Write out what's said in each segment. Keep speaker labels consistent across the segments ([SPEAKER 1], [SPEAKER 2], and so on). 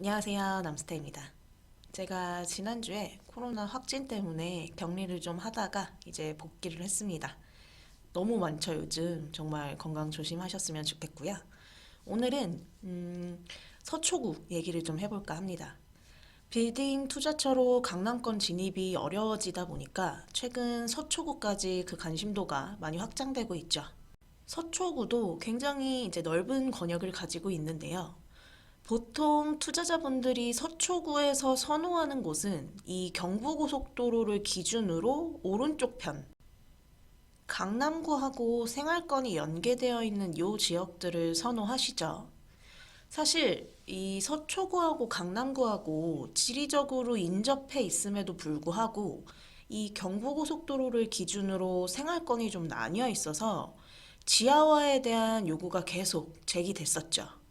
[SPEAKER 1] 안녕하세요. 남스테입니다. 제가 지난주에 코로나 확진 때문에 격리를 좀 하다가 이제 복귀를 했습니다. 너무 많죠, 요즘. 정말 건강 조심하셨으면 좋겠고요. 오늘은 서초구 얘기를 좀 해볼까 합니다. 빌딩 투자처로 강남권 진입이 어려워지다 보니까 최근 서초구까지 그 관심도가 많이 확장되고 있죠. 서초구도 굉장히 이제 넓은 권역을 가지고 있는데요. 보통 투자자분들이 서초구에서 선호하는 곳은 이 경부고속도로를 기준으로 오른쪽 편, 강남구하고 생활권이 연계되어 있는 요 지역들을 선호하시죠. 사실 이 서초구하고 강남구하고 지리적으로 인접해 있음에도 불구하고 이 경부고속도로를 기준으로 생활권이 좀 나뉘어 있어서 지하화에 대한 요구가 계속 제기됐었죠.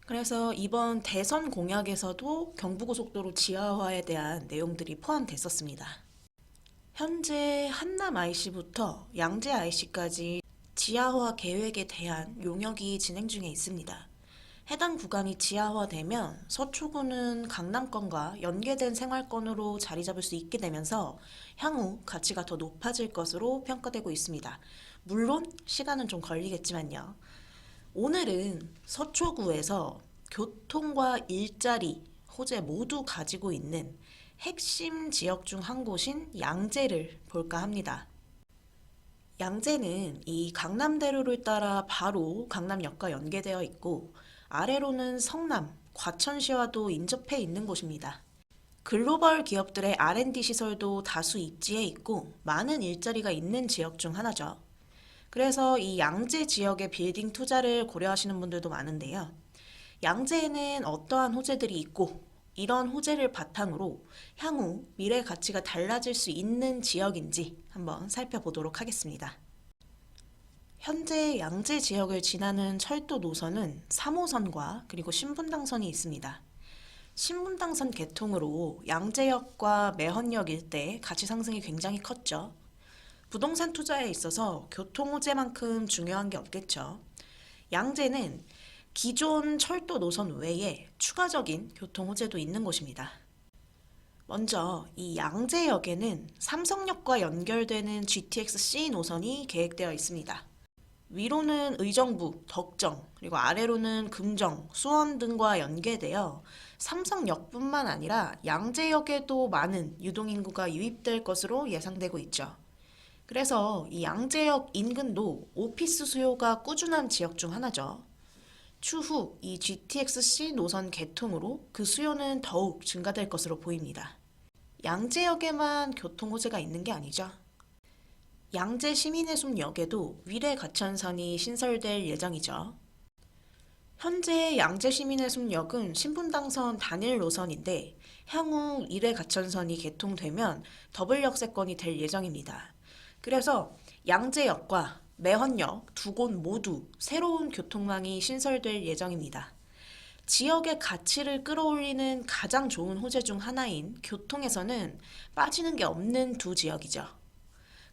[SPEAKER 1] 그래서 이번 대선 공약에서도 경부고속도로 지하화에 대한 내용들이 포함됐었습니다. 현재 한남 IC부터 양재 IC까지 지하화 계획에 대한 용역이 진행 중에 있습니다. 해당 구간이 지하화되면 서초구는 강남권과 연계된 생활권으로 자리 잡을 수 있게 되면서 향후 가치가 더 높아질 것으로 평가되고 있습니다. 물론 시간은 좀 걸리겠지만요. 오늘은 서초구에서 교통과 일자리, 호재 모두 가지고 있는 핵심 지역 중 한 곳인 양재를 볼까 합니다. 양재는 이 강남대로를 따라 바로 강남역과 연계되어 있고 아래로는 성남, 과천시와도 인접해 있는 곳입니다. 글로벌 기업들의 R&D 시설도 다수 입지해 있고 많은 일자리가 있는 지역 중 하나죠. 그래서 이 양재 지역의 빌딩 투자를 고려하시는 분들도 많은데요. 양재에는 어떠한 호재들이 있고 이런 호재를 바탕으로 향후 미래 가치가 달라질 수 있는 지역인지 한번 살펴보도록 하겠습니다. 현재 양재 지역을 지나는 철도 노선은 3호선과 그리고 신분당선이 있습니다. 신분당선 개통으로 양재역과 매헌역 일대 가치 상승이 굉장히 컸죠. 부동산 투자에 있어서 교통 호재만큼 중요한 게 없겠죠. 양재는 기존 철도 노선 외에 추가적인 교통 호재도 있는 곳입니다. 먼저 이 양재역에는 삼성역과 연결되는 GTX-C 노선이 계획되어 있습니다. 위로는 의정부, 덕정, 그리고 아래로는 금정, 수원 등과 연계되어 삼성역뿐만 아니라 양재역에도 많은 유동인구가 유입될 것으로 예상되고 있죠. 그래서 이 양재역 인근도 오피스 수요가 꾸준한 지역 중 하나죠. 추후 이 GTX-C 노선 개통으로 그 수요는 더욱 증가될 것으로 보입니다. 양재역에만 교통 호재가 있는 게 아니죠. 양재 시민해수역에도 위례 가천선이 신설될 예정이죠. 현재 양재 시민해수역은 신분당선 단일 노선인데 향후 위례 가천선이 개통되면 더블 역세권이 될 예정입니다. 그래서 양재역과 매헌역 두 곳 모두 새로운 교통망이 신설될 예정입니다. 지역의 가치를 끌어올리는 가장 좋은 호재 중 하나인 교통에서는 빠지는 게 없는 두 지역이죠.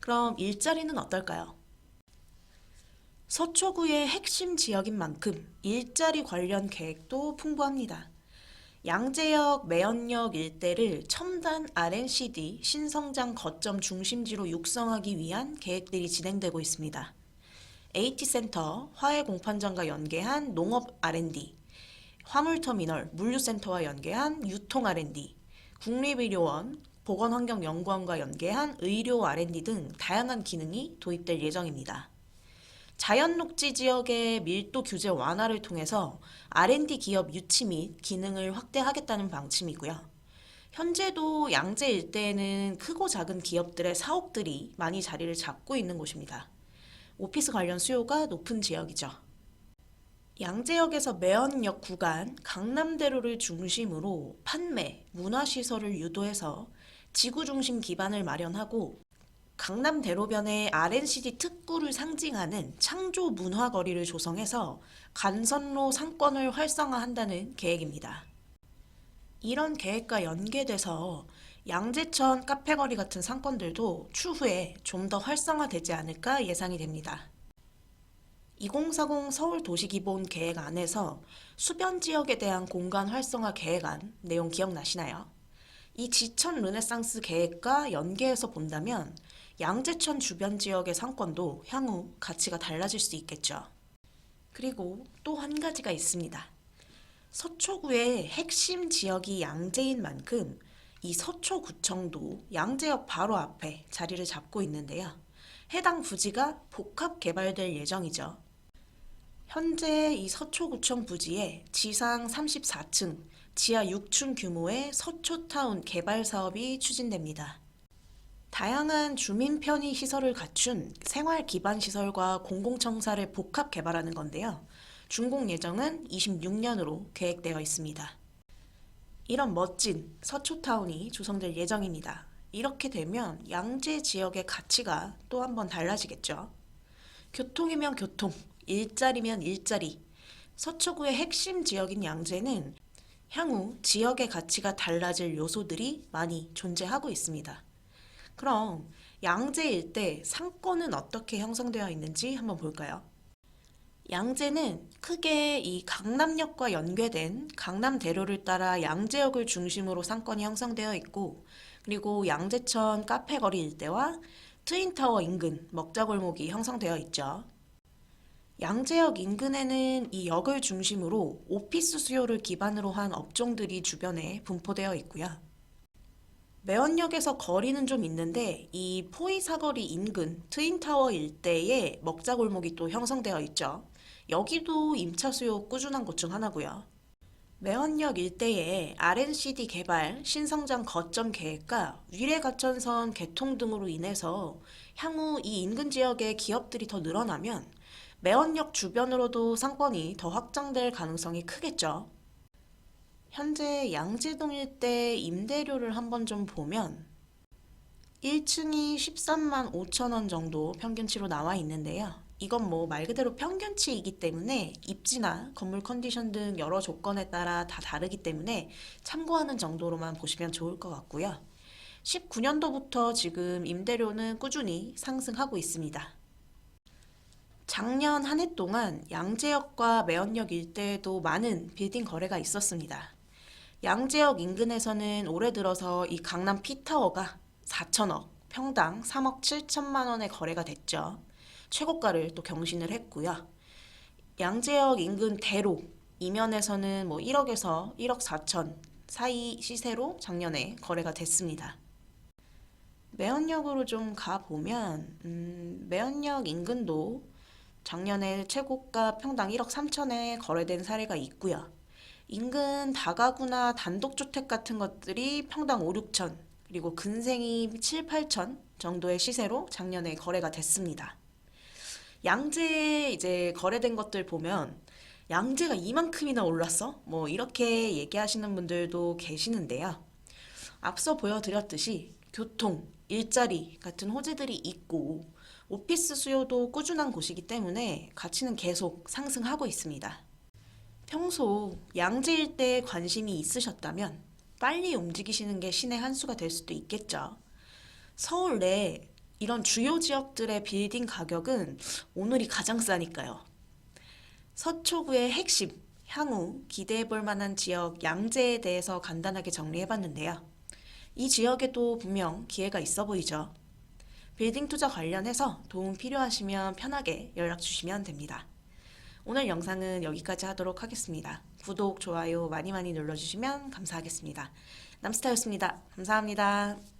[SPEAKER 1] 그럼 일자리는 어떨까요? 서초구의 핵심 지역인 만큼 일자리 관련 계획도 풍부합니다. 양재역, 매헌역 일대를 첨단 R&CD 신성장 거점 중심지로 육성하기 위한 계획들이 진행되고 있습니다. AT센터, 화해공판장과 연계한 농업 R&D, 화물터미널, 물류센터와 연계한 유통 R&D, 국립의료원, 보건환경연구원과 연계한 의료 R&D 등 다양한 기능이 도입될 예정입니다. 자연녹지 지역의 밀도 규제 완화를 통해서 R&D 기업 유치 및 기능을 확대하겠다는 방침이고요. 현재도 양재 일대에는 크고 작은 기업들의 사옥들이 많이 자리를 잡고 있는 곳입니다. 오피스 관련 수요가 높은 지역이죠. 양재역에서 매헌역 구간 강남대로를 중심으로 판매, 문화시설을 유도해서 지구 중심 기반을 마련하고 강남대로변에 R&CD 특구를 상징하는 창조 문화거리를 조성해서 간선로 상권을 활성화한다는 계획입니다. 이런 계획과 연계돼서 양재천 카페거리 같은 상권들도 추후에 좀 더 활성화되지 않을까 예상이 됩니다. 2040 서울도시기본계획 안에서 수변 지역에 대한 공간 활성화 계획안 내용 기억나시나요? 이 지천 르네상스 계획과 연계해서 본다면 양재천 주변 지역의 상권도 향후 가치가 달라질 수 있겠죠. 그리고 또 한 가지가 있습니다. 서초구의 핵심 지역이 양재인 만큼 이 서초구청도 양재역 바로 앞에 자리를 잡고 있는데요. 해당 부지가 복합 개발될 예정이죠. 현재 이 서초구청 부지에 지상 34층, 지하 6층 규모의 서초타운 개발 사업이 추진됩니다. 다양한 주민 편의 시설을 갖춘 생활 기반 시설과 공공청사를 복합 개발하는 건데요. 준공 예정은 26년으로 계획되어 있습니다. 이런 멋진 서초타운이 조성될 예정입니다. 이렇게 되면 양재 지역의 가치가 또 한 번 달라지겠죠. 교통이면 교통, 일자리면 일자리. 서초구의 핵심 지역인 양재는 향후 지역의 가치가 달라질 요소들이 많이 존재하고 있습니다. 그럼 양재 일대 상권은 어떻게 형성되어 있는지 한번 볼까요? 양재는 크게 이 강남역과 연계된 강남대로를 따라 양재역을 중심으로 상권이 형성되어 있고, 그리고 양재천 카페거리 일대와 트윈타워 인근 먹자골목이 형성되어 있죠. 양재역 인근에는 이 역을 중심으로 오피스 수요를 기반으로 한 업종들이 주변에 분포되어 있고요. 매원역에서 거리는 좀 있는데 이 포이사거리 인근 트윈타워 일대에 먹자골목이 또 형성되어 있죠. 여기도 임차 수요 꾸준한 곳 중 하나고요. 매원역 일대에 R&CD 개발, 신성장 거점 계획과 위례가천선 개통 등으로 인해서 향후 이 인근 지역의 기업들이 더 늘어나면 매원역 주변으로도 상권이 더 확장될 가능성이 크겠죠. 현재 양재동 일대 임대료를 한번 좀 보면 1층이 13만 5천 원 정도 평균치로 나와 있는데요. 이건 뭐 말 그대로 평균치이기 때문에 입지나 건물 컨디션 등 여러 조건에 따라 다 다르기 때문에 참고하는 정도로만 보시면 좋을 것 같고요. 19년도부터 지금 임대료는 꾸준히 상승하고 있습니다. 작년 한 해 동안 양재역과 매원역 일대에도 많은 빌딩 거래가 있었습니다. 양재역 인근에서는 올해 들어서 이 강남 P타워가 4천억, 평당 3억 7천만 원에 거래가 됐죠. 최고가를 또 경신을 했고요. 양재역 인근 대로 이면에서는 뭐 1억에서 1억 4천 사이 시세로 작년에 거래가 됐습니다. 매원역으로 좀 가보면 매원역 인근도 작년에 최고가 평당 1억 3천에 거래된 사례가 있고요. 인근 다가구나 단독주택 같은 것들이 평당 5, 6천 그리고 근생이 7, 8천 정도의 시세로 작년에 거래가 됐습니다. 양재 이제 거래된 것들 보면 양재가 이만큼이나 올랐어? 뭐 이렇게 얘기하시는 분들도 계시는데요. 앞서 보여드렸듯이 교통, 일자리 같은 호재들이 있고 오피스 수요도 꾸준한 곳이기 때문에 가치는 계속 상승하고 있습니다. 평소 양재 일대에 관심이 있으셨다면 빨리 움직이시는 게 신의 한 수가 될 수도 있겠죠. 서울 내 이런 주요 지역들의 빌딩 가격은 오늘이 가장 싸니까요. 서초구의 핵심, 향후 기대해 볼 만한 지역 양재에 대해서 간단하게 정리해 봤는데요. 이 지역에도 분명 기회가 있어 보이죠. 빌딩 투자 관련해서 도움 필요하시면 편하게 연락 주시면 됩니다. 오늘 영상은 여기까지 하도록 하겠습니다. 구독, 좋아요 많이 눌러주시면 감사하겠습니다. 남스타였습니다. 감사합니다.